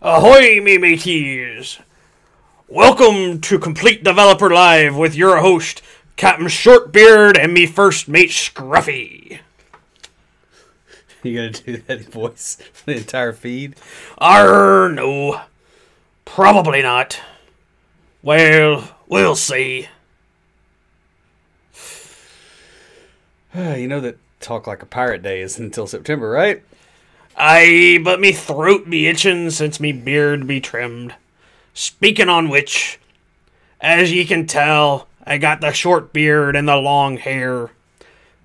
Ahoy, me mateys! Welcome to Complete Developer Live with your host, Captain Shortbeard, and me first mate, Scruffy. You gonna do that voice for the entire feed? No. Probably not. Well, we'll see. You know that Talk Like a Pirate Day is until September, right? Aye, but me throat be itching since me beard be trimmed. Speaking on which, as ye can tell, I got the short beard and the long hair.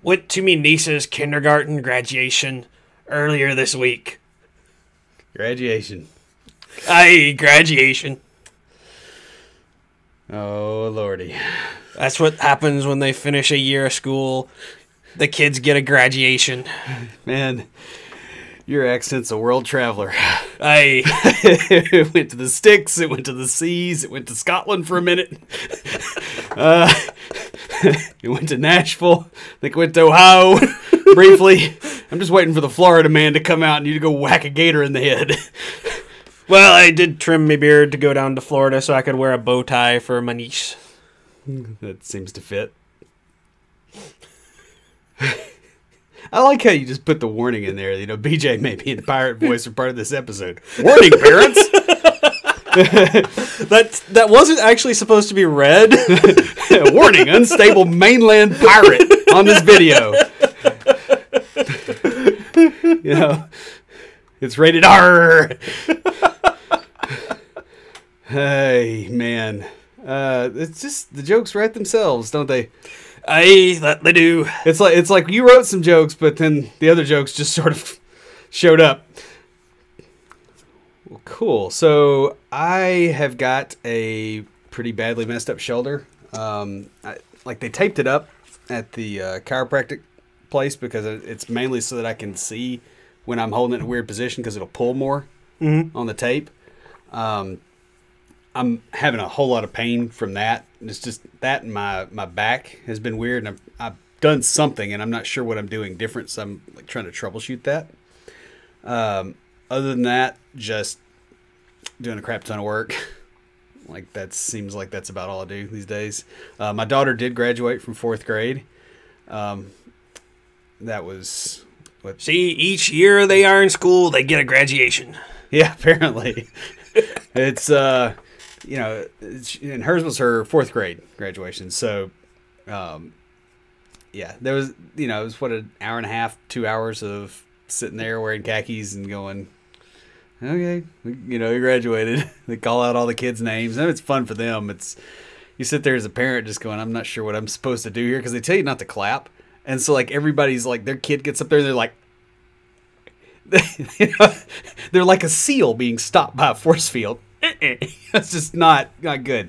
Went to me niece's kindergarten graduation earlier this week. Graduation. Aye, graduation. Oh, lordy. That's what happens when they finish a year of school. The kids get a graduation. Man, your accent's a world traveler. Aye. It went to the sticks, it went to the seas, it went to Scotland for a minute. It went to Nashville. I think it went to Ohio briefly. I'm just waiting for the Florida man to come out and you to go whack a gator in the head. Well, I did trim my beard to go down to Florida so I could wear a bow tie for my niece. That seems to fit. I like how you just put the warning in there. You know, BJ may be in pirate voice for part of this episode. Warning, parents! That wasn't actually supposed to be read. Warning, unstable mainland pirate on this video. You know, it's rated R. Hey, man. It's just, the jokes write themselves, don't they? Aye, that they do. It's like you wrote some jokes, but then the other jokes just sort of showed up. Well, cool. So I have got a pretty badly messed up shoulder. They taped it up at the chiropractic place because it's mainly so that I can see when I'm holding it in a weird position because it'll pull more on the tape. I'm having a whole lot of pain from that. It's just that and my back has been weird, and I've done something, and I'm not sure what I'm doing different, so I'm like trying to troubleshoot that. Other than that, just doing a crap ton of work. Like that seems like that's about all I do these days. My daughter did graduate from 4th grade. That was what? See, each year they are in school, they get a graduation. Yeah, apparently. It's you know, and hers was her 4th grade graduation. So, yeah, there was, you know, it was an hour and a half, 2 hours of sitting there wearing khakis and going, okay, you know, you graduated. They call out all the kids' names. And it's fun for them. You sit there as a parent just going, I'm not sure what I'm supposed to do here, because they tell you not to clap. And so, like, everybody's like, their kid gets up there and they're like, you know, they're like a seal being stopped by a force field. That's just not good.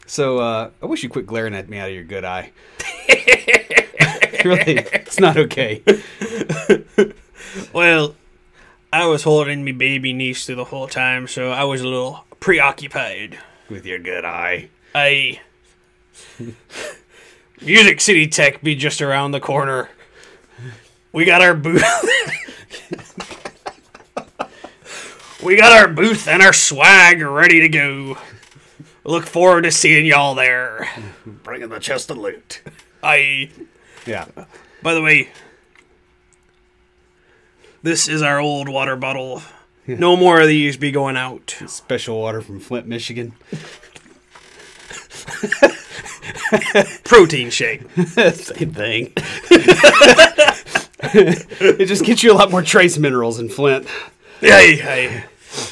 So I wish you quit glaring at me out of your good eye. Really, it's not okay. Well, I was holding me baby niece through the whole time, so I was a little preoccupied. With your good eye. Music City Tech be just around the corner. We got our booth. We got our booth and our swag ready to go. Look forward to seeing y'all there. Bringing the chest of loot. Yeah. By the way, this is our old water bottle. No more of these be going out. Special water from Flint, Michigan. Protein shake. Same thing. It just gets you a lot more trace minerals in Flint. Hey.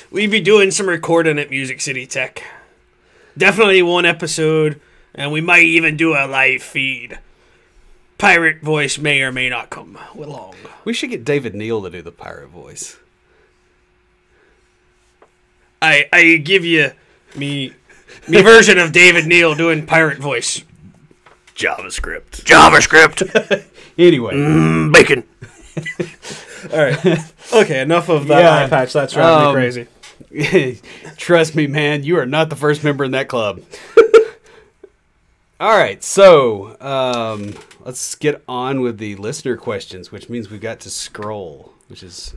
We be doing some recording at Music City Tech. Definitely one episode, and we might even do a live feed. Pirate voice may or may not come along. We should get David Neal to do the pirate voice. I give you me version of David Neal doing pirate voice. JavaScript. Anyway. Bacon. All right. Okay, enough of that eye patch. That's driving me crazy. Trust me, man. You are not the first member in that club. All right. So, let's get on with the listener questions, which means we've got to scroll, which is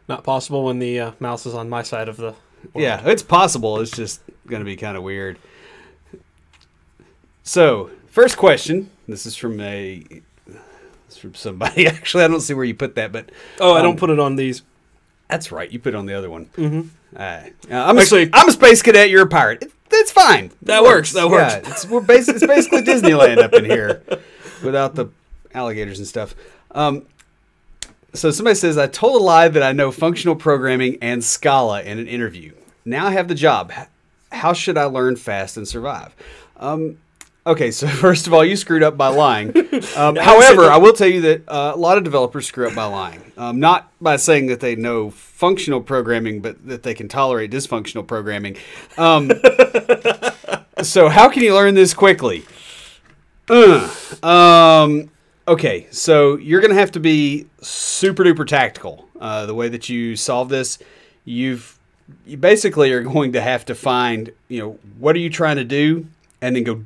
Not possible when the mouse is on my side of the Yeah, it's possible. It's just going to be kind of weird. So, first question. This is from somebody. Actually, I don't see where you put that, but I don't put it on these. That's right. You put it on the other one. Mm-hmm. I'm a space cadet. You're a pirate. It's fine. That works. That works. Yeah, it's basically Disneyland up in here, without the alligators and stuff. So somebody says, I told a lie that I know functional programming and Scala in an interview. Now I have the job. How should I learn fast and survive? Okay, so first of all, you screwed up by lying. However, I will tell you that a lot of developers screw up by lying. Not by saying that they know functional programming, but that they can tolerate dysfunctional programming. So how can you learn this quickly? Okay, so you're going to have to be super duper tactical. The way that you solve this, you basically are going to have to find, what are you trying to do, and then go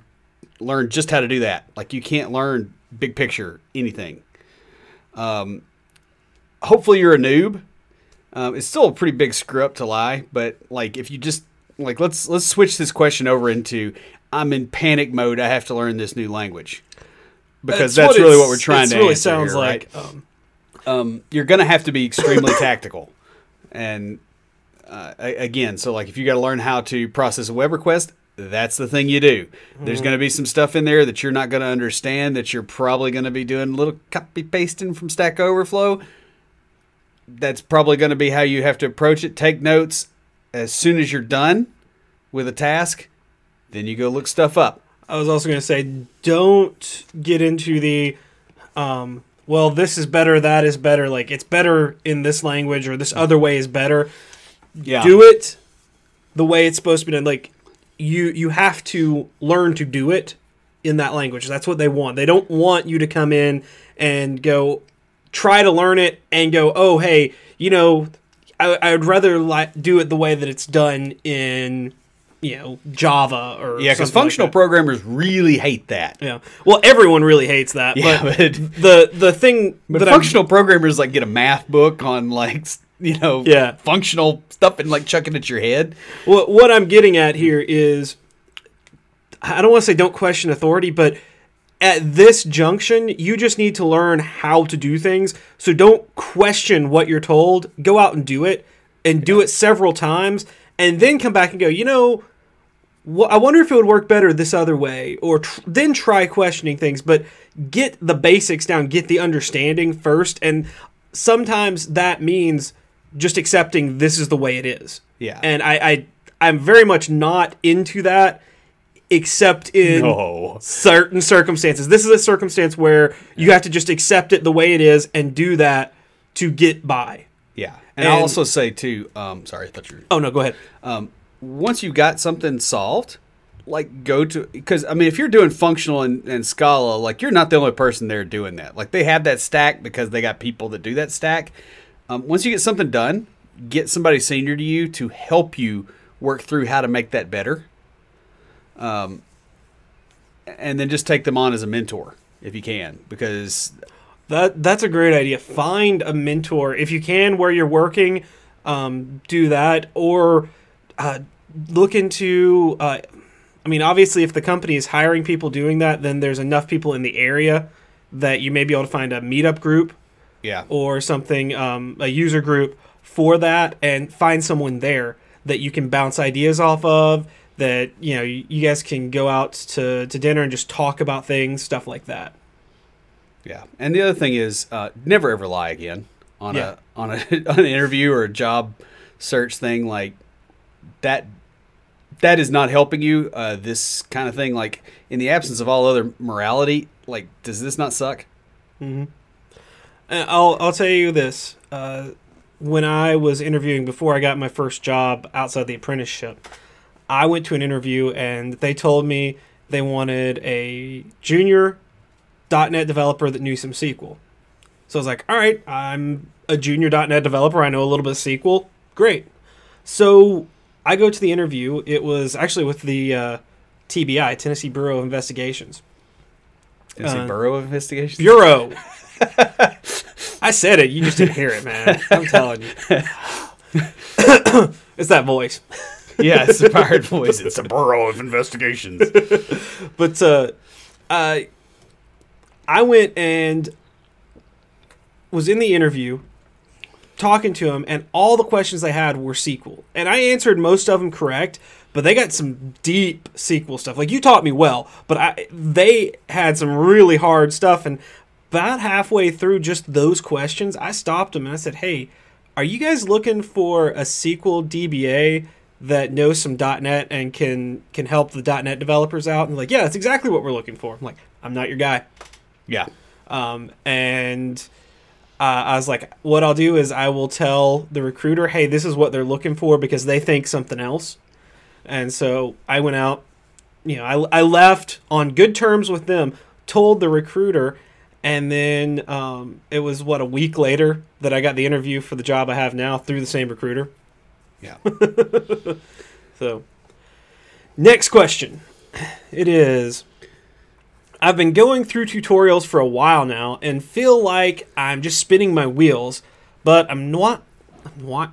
learn just how to do that. Like, you can't learn big picture anything. Hopefully you're a noob. It's still a pretty big screw up to lie, but like, if you just like, let's switch this question over into, I'm in panic mode. I have to learn this new language. Because that's really what we're trying to really answer sounds here, like. Right? You're going to have to be extremely tactical. And again, so like if you got to learn how to process a web request, that's the thing you do. There's going to be some stuff in there that you're not going to understand, that you're probably going to be doing a little copy pasting from Stack Overflow. That's probably going to be how you have to approach it. Take notes. As soon as you're done with a task, then you go look stuff up. I was also going to say, don't get into the, well, this is better, that is better. Like, it's better in this language, or this other way is better. Yeah. Do it the way it's supposed to be done. Like, you have to learn to do it in that language. That's what they want. They don't want you to come in and go try to learn it and go, oh, hey, I would rather do it the way that it's done in Java or because functional programmers really hate that. Yeah, well, everyone really hates that. Yeah, but the thing that functional programmers like get a math book on functional stuff and like chuck it at your head. Well, what I'm getting at here is, I don't want to say don't question authority, but at this junction, you just need to learn how to do things. So don't question what you're told. Go out and do it, and do it several times, and then come back and go, I wonder if it would work better this other way, or then try questioning things, but get the basics down, get the understanding first, and sometimes that means just accepting this is the way it is. Yeah. And I'm very much not into that, except in certain circumstances. This is a circumstance where you have to just accept it the way it is and do that to get by. Yeah. And I'll also say, too, sorry, I thought you were... Oh, no, go ahead. Once you've got something solved, like because if you're doing functional and Scala, like you're not the only person there doing that. Like they have that stack because they got people that do that stack. Once you get something done, get somebody senior to you to help you work through how to make that better. And then just take them on as a mentor if you can, because that's a great idea. Find a mentor if you can where you're working. Do that, or look into, obviously if the company is hiring people doing that, then there's enough people in the area that you may be able to find a meetup group or something, a user group for that, and find someone there that you can bounce ideas off of, that, you guys can go out to dinner and just talk about things, stuff like that. Yeah. And the other thing is, never ever lie again on an interview or a job search thing. Like, that is not helping you. This kind of thing, like in the absence of all other morality, like, does this not suck? Mm-hmm. And I'll tell you this. When I was interviewing before I got my first job outside the apprenticeship, I went to an interview and they told me they wanted a junior .NET developer that knew some SQL. So I was like, all right, I'm a junior .NET developer. I know a little bit of SQL. Great. So I go to the interview. It was actually with the TBI, Tennessee Bureau of Investigations. Tennessee Bureau of Investigations? Bureau. I said it. You just didn't hear it, man. I'm telling you. It's that voice. Yeah, it's a pirate voice. It's a Bureau of Investigations. But I went and was in the interview talking to him, and all the questions they had were SQL. And I answered most of them correct, but they got some deep SQL stuff. Like, you taught me well, but they had some really hard stuff. And about halfway through just those questions, I stopped them and I said, hey, are you guys looking for a SQL DBA that knows some .NET and can help the .NET developers out? And like, yeah, that's exactly what we're looking for. I'm like, I'm not your guy. Yeah. And I was like, what I'll do is I will tell the recruiter, hey, this is what they're looking for, because they think something else. And so I went out, I left on good terms with them, told the recruiter, and then it was, a week later that I got the interview for the job I have now through the same recruiter. Yeah. So, next question. It is, I've been going through tutorials for a while now and feel like I'm just spinning my wheels, but I'm not. Let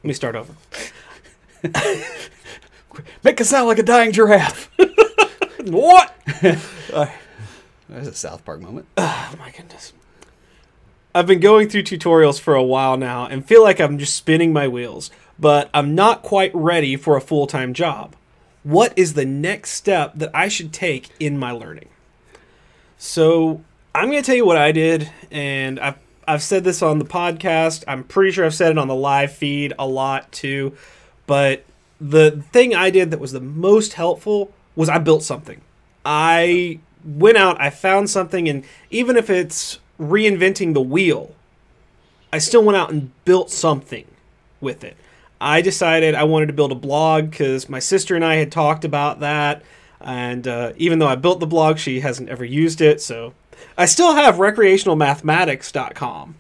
me start over. Make it sound like a dying giraffe. What? There's a South Park moment. Oh, my goodness. I've been going through tutorials for a while now and feel like I'm just spinning my wheels, but I'm not quite ready for a full-time job. What is the next step that I should take in my learning? So I'm going to tell you what I did, and I've said this on the podcast. I'm pretty sure I've said it on the live feed a lot too, but the thing I did that was the most helpful was I built something. I went out, I found something, and even if it's reinventing the wheel, I still went out and built something with it. I decided I wanted to build a blog because my sister and I had talked about that, and even though I built the blog, she hasn't ever used it, so I still have recreationalmathematics.com.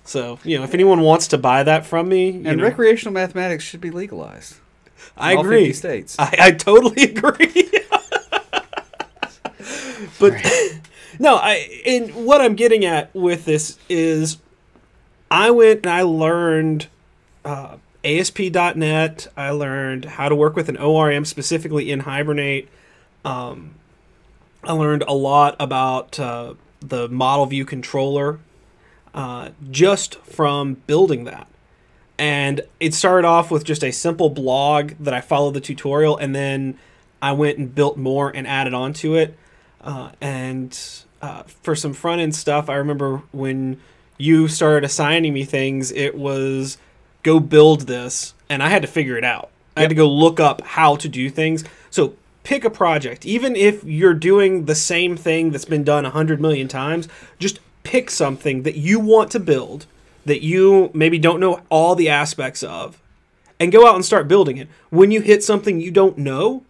So, if anyone wants to buy that from me... And recreational mathematics should be legalized. I agree. 50 states. I totally agree. But no, and what I'm getting at with this is I went and I learned ASP.NET. I learned how to work with an ORM specifically in Hibernate. I learned a lot about the model view controller just from building that. And it started off with just a simple blog that I followed the tutorial, and then I went and built more and added on to it. For some front-end stuff, I remember when you started assigning me things, it was go build this, and I had to figure it out. I had to go look up how to do things. So pick a project. Even if you're doing the same thing that's been done 100 million times, just pick something that you want to build, that you maybe don't know all the aspects of, and go out and start building it. When you hit something you don't know,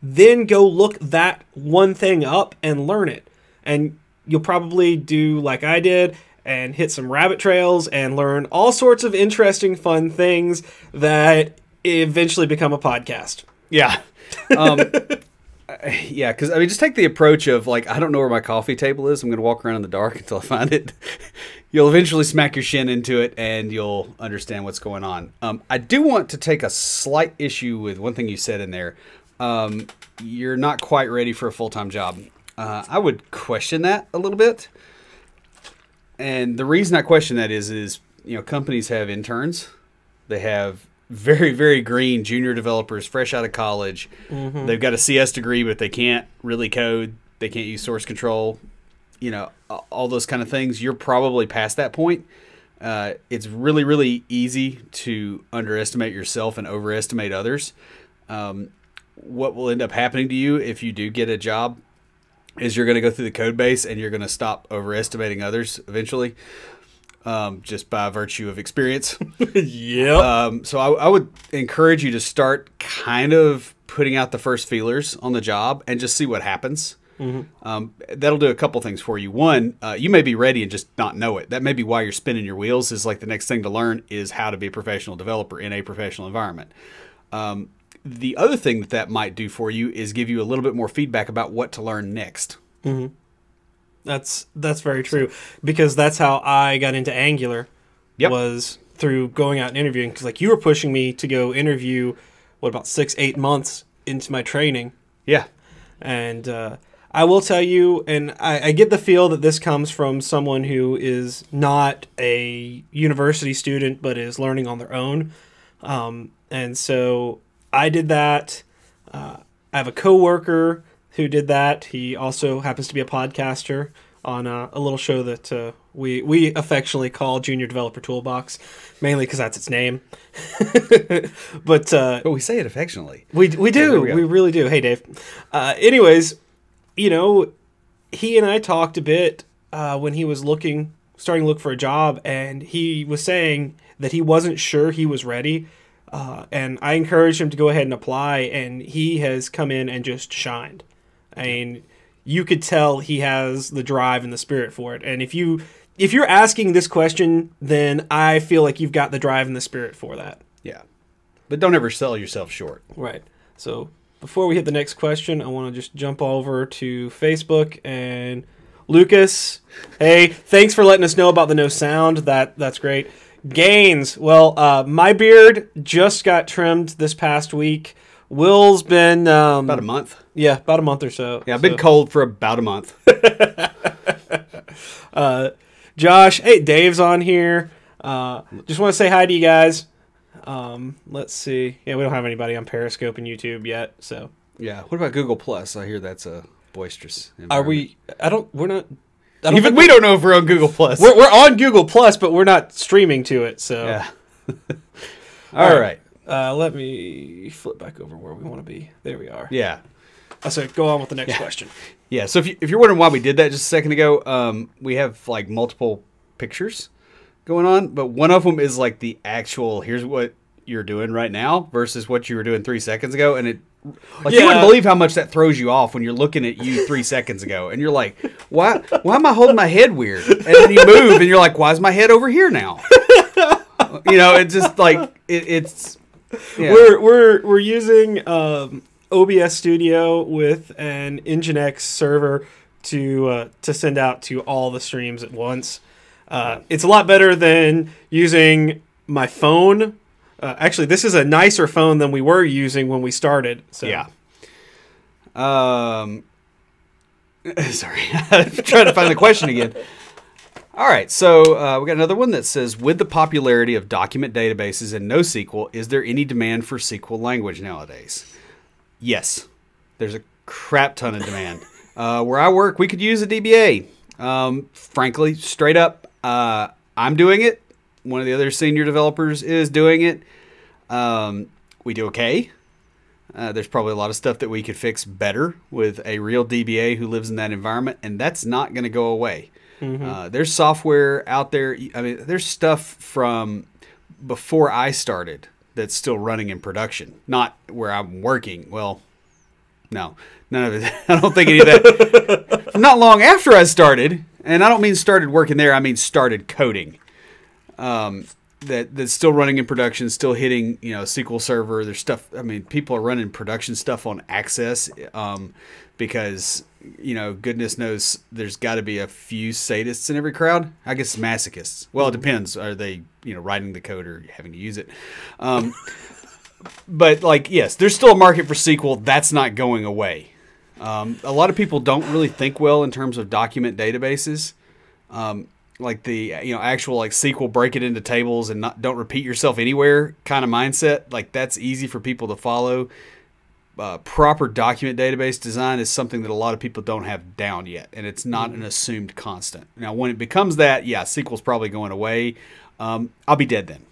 then go look that one thing up and learn it. And you'll probably do like I did and hit some rabbit trails and learn all sorts of interesting, fun things that eventually become a podcast. Yeah. Yeah, because, just take the approach of, like, I don't know where my coffee table is. I'm going to walk around in the dark until I find it. You'll eventually smack your shin into it, and you'll understand what's going on. I do want to take a slight issue with one thing you said in there. You're not quite ready for a full-time job. I would question that a little bit. And the reason I question that is companies have interns. They have very, very green junior developers fresh out of college. Mm-hmm. They've got a CS degree, but they can't really code. They can't use source control. All those kind of things. You're probably past that point. It's really, really easy to underestimate yourself and overestimate others. What will end up happening to you if you do get a job is you're going to go through the code base and you're going to stop overestimating others eventually, just by virtue of experience. Yep. So I would encourage you to start kind of putting out the first feelers on the job and just see what happens. Mm-hmm. That'll do a couple things for you. One, you may be ready and just not know it. That may be why you're spinning your wheels. Is like the next thing to learn is how to be a professional developer in a professional environment. The other thing that might do for you is give you a little bit more feedback about what to learn next. Mm-hmm. That's very true, because that's how I got into Angular. Yep. Was through going out and interviewing, because like you were pushing me to go interview, what, about 6-8 months into my training. Yeah. And I will tell you, and I get the feel that this comes from someone who is not a university student, but is learning on their own. And so I did that. I have a coworker who did that. He also happens to be a podcaster on a little show that we affectionately call Junior Developer Toolbox, mainly because that's its name. But we say it affectionately. We do. We really do. Hey, Dave. Anyways, you know, he and I talked a bit when he was starting to look for a job, and he was saying that he wasn't sure he was ready. And I encouraged him to go ahead and apply, and he has come in and just shined. I mean, you could tell he has the drive and the spirit for it. And if you're asking this question, then I feel like you've got the drive and the spirit for that. Yeah. But don't ever sell yourself short. Right. So before we hit the next question, I want to just jump over to Facebook and Lucas. Hey, thanks for letting us know about the no sound. That's great. Gains. Well, my beard just got trimmed this past week. Will's been about a month. Yeah, about a month or so. Yeah, I've been cold for about a month. Josh, hey, Dave's on here. Just want to say hi to you guys. Let's see. Yeah, we don't have anybody on Periscope and YouTube yet, so. Yeah. What about Google Plus? I hear that's a boisterous Are we? We're not. Even we don't know if we're on Google Plus. We're on Google Plus, but we're not streaming to it. So. Yeah. All right. Let me flip back over where we want to be. There we are. Yeah. So go on with the next question. Yeah. So if you're wondering why we did that just a second ago, we have like multiple pictures going on, but one of them is like the actual, here's what you're doing right now versus what you were doing 3 seconds ago. And you wouldn't believe how much that throws you off when you're looking at you 3 seconds ago and you're like, why am I holding my head weird? And then you move and you're like, why is my head over here now? It's just like, it's, yeah. We're using OBS Studio with an Nginx server to send out to all the streams at once. It's a lot better than using my phone. Actually, this is a nicer phone than we were using when we started. So. Yeah. Sorry, I'm trying to find the question again. All right, so we got another one that says, with the popularity of document databases and NoSQL, is there any demand for SQL language nowadays? Yes, there's a crap ton of demand. Where I work, we could use a DBA. Frankly, straight up, I'm doing it. One of the other senior developers is doing it. We do okay. There's probably a lot of stuff that we could fix better with a real DBA who lives in that environment, and that's not going to go away. Mm-hmm. There's software out there. I mean, there's stuff from before I started that's still running in production, not where I'm working. Well, no, none of it. I don't think any of that. Not long after I started, and I don't mean started working there. I mean started coding. That's still running in production, still hitting, SQL Server. There's stuff. I mean, people are running production stuff on Access because, goodness knows there's got to be a few sadists in every crowd. I guess masochists. Well, it depends. Are they, writing the code or having to use it? But yes, there's still a market for SQL. That's not going away. A lot of people don't really think well in terms of document databases. Like the actual like SQL, break it into tables and don't repeat yourself anywhere kind of mindset. Like that's easy for people to follow. Proper document database design is something that a lot of people don't have down yet, and it's not an assumed constant. Now, when it becomes that, SQL's probably going away. I'll be dead then,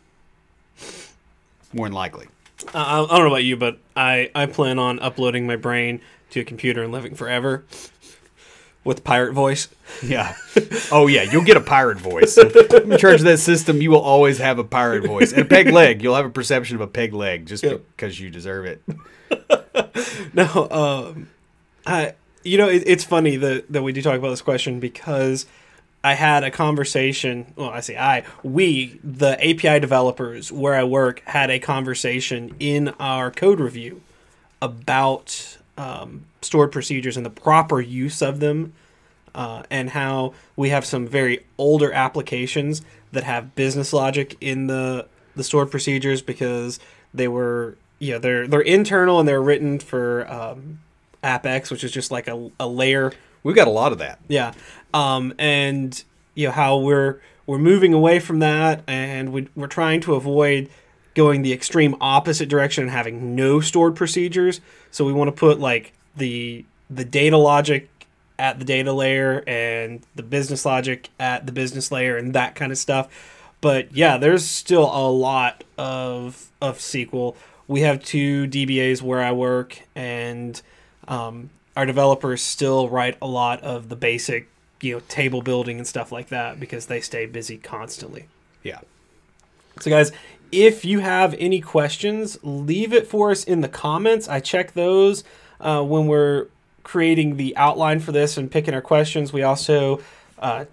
more than likely. I don't know about you, but I plan on uploading my brain to a computer and living forever. With pirate voice. Yeah. Oh, yeah. You'll get a pirate voice. In charge of that system, you will always have a pirate voice. And a peg leg. You'll have a perception of a peg leg just because you deserve it. No, it's funny that we do talk about this question because I had a conversation. Well, we, the API developers where I work, had a conversation in our code review about stored procedures and the proper use of them, and how we have some very older applications that have business logic in the stored procedures because they were, they're internal and they're written for AppX, which is just like a layer. We've got a lot of that. Yeah. And how we're moving away from that, and we're trying to avoid going the extreme opposite direction and having no stored procedures. So we want to put like the data logic at the data layer and the business logic at the business layer and that kind of stuff. But yeah, there's still a lot of SQL. We have 2 DBAs where I work, and our developers still write a lot of the basic, table building and stuff like that because they stay busy constantly. Yeah. So guys, if you have any questions, leave it for us in the comments. I check those when we're creating the outline for this and picking our questions. We also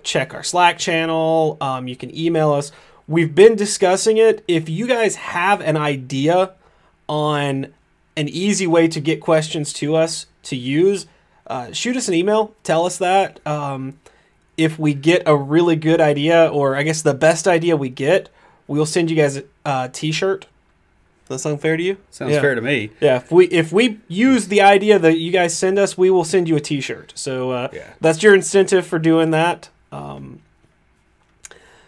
check our Slack channel. You can email us. We've been discussing it. If you guys have an idea on an easy way to get questions to us to use, shoot us an email. Tell us that. If we get a really good idea, or I guess the best idea we get, we'll send you guys a t-shirt. Does that sound fair to you? Sounds fair to me. Yeah, if we use the idea that you guys send us, we will send you a t-shirt. So that's your incentive for doing that.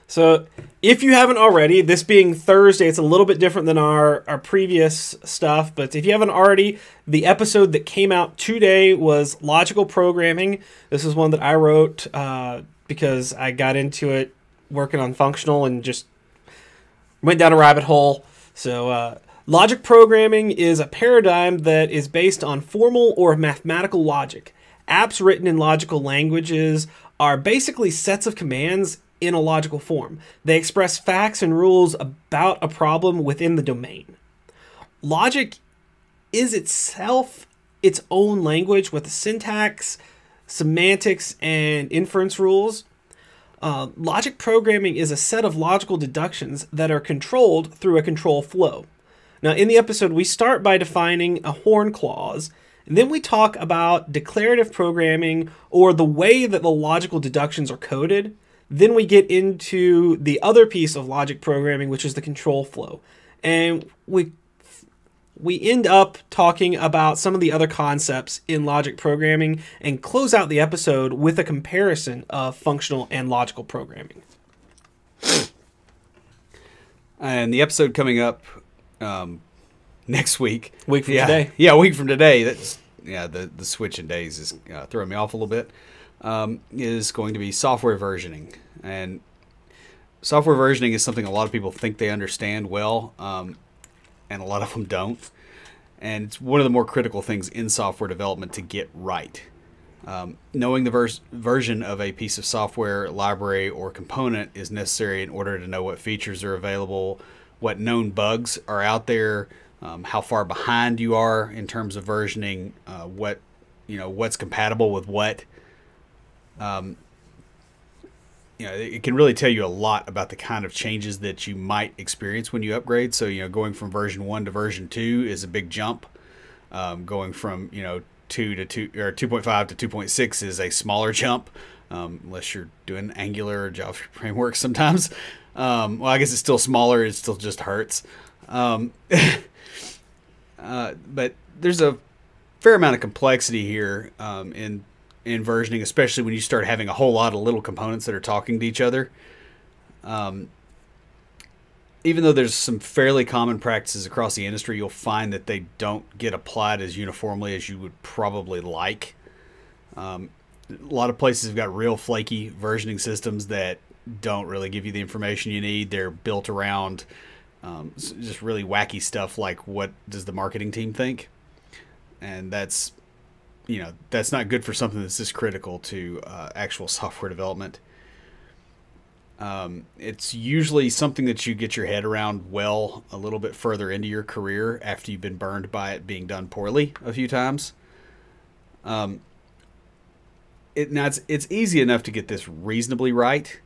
So if you haven't already, this being Thursday, it's a little bit different than our previous stuff. But if you haven't already, the episode that came out today was Logical Programming. This is one that I wrote because I got into it working on functional and just went down a rabbit hole. So logic programming is a paradigm that is based on formal or mathematical logic. Apps written in logical languages are basically sets of commands in a logical form. They express facts and rules about a problem within the domain. Logic is itself its own language with syntax, semantics, and inference rules. Logic programming is a set of logical deductions that are controlled through a control flow. Now, in the episode, we start by defining a horn clause, and then we talk about declarative programming, or the way that the logical deductions are coded. Then we get into the other piece of logic programming, which is the control flow. And we end up talking about some of the other concepts in logic programming and close out the episode with a comparison of functional and logical programming. And the episode coming up next week. Week from today. Yeah, a week from today. That's the switch in days is throwing me off a little bit. Is going to be software versioning. And software versioning is something a lot of people think they understand well, and a lot of them don't. And it's one of the more critical things in software development to get right. Knowing the version of a piece of software, library, or component is necessary in order to know what features are available, what known bugs are out there, how far behind you are in terms of versioning, what's compatible with what. It can really tell you a lot about the kind of changes that you might experience when you upgrade. So, going from version 1 to version 2 is a big jump. Going from, 2 to 2 or 2.5 to 2.6 is a smaller jump, unless you're doing Angular or JavaScript framework sometimes. Well, I guess it's still smaller. It still just hurts. But there's a fair amount of complexity here in versioning, especially when you start having a whole lot of little components that are talking to each other. Even though there's some fairly common practices across the industry, you'll find that they don't get applied as uniformly as you would probably like. A lot of places have got real flaky versioning systems that don't really give you the information you need. They're built around just really wacky stuff like, what does the marketing team think? And that's not good for something that's this critical to actual software development. It's usually something that you get your head around well a little bit further into your career after you've been burned by it being done poorly a few times. It's easy enough to get this reasonably right,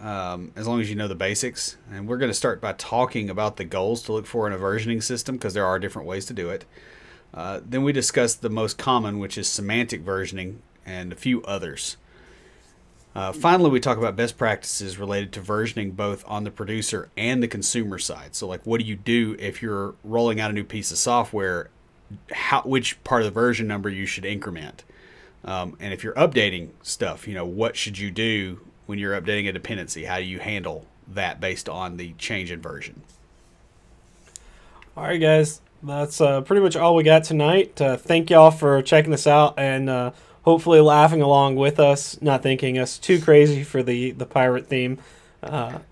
as long as you know the basics. And we're going to start by talking about the goals to look for in a versioning system, because there are different ways to do it. Then we discuss the most common, which is semantic versioning, and a few others. Finally, we talk about best practices related to versioning both on the producer and the consumer side. So, like, what do you do if you're rolling out a new piece of software? Which part of the version number you should increment? And if you're updating stuff, what should you do when you're updating a dependency? How do you handle that based on the change in version? All right, guys. That's pretty much all we got tonight. Thank y'all for checking this out and hopefully laughing along with us, not thinking us too crazy for the pirate theme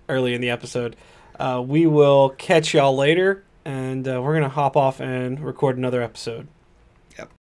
early in the episode. We will catch y'all later, and we're going to hop off and record another episode.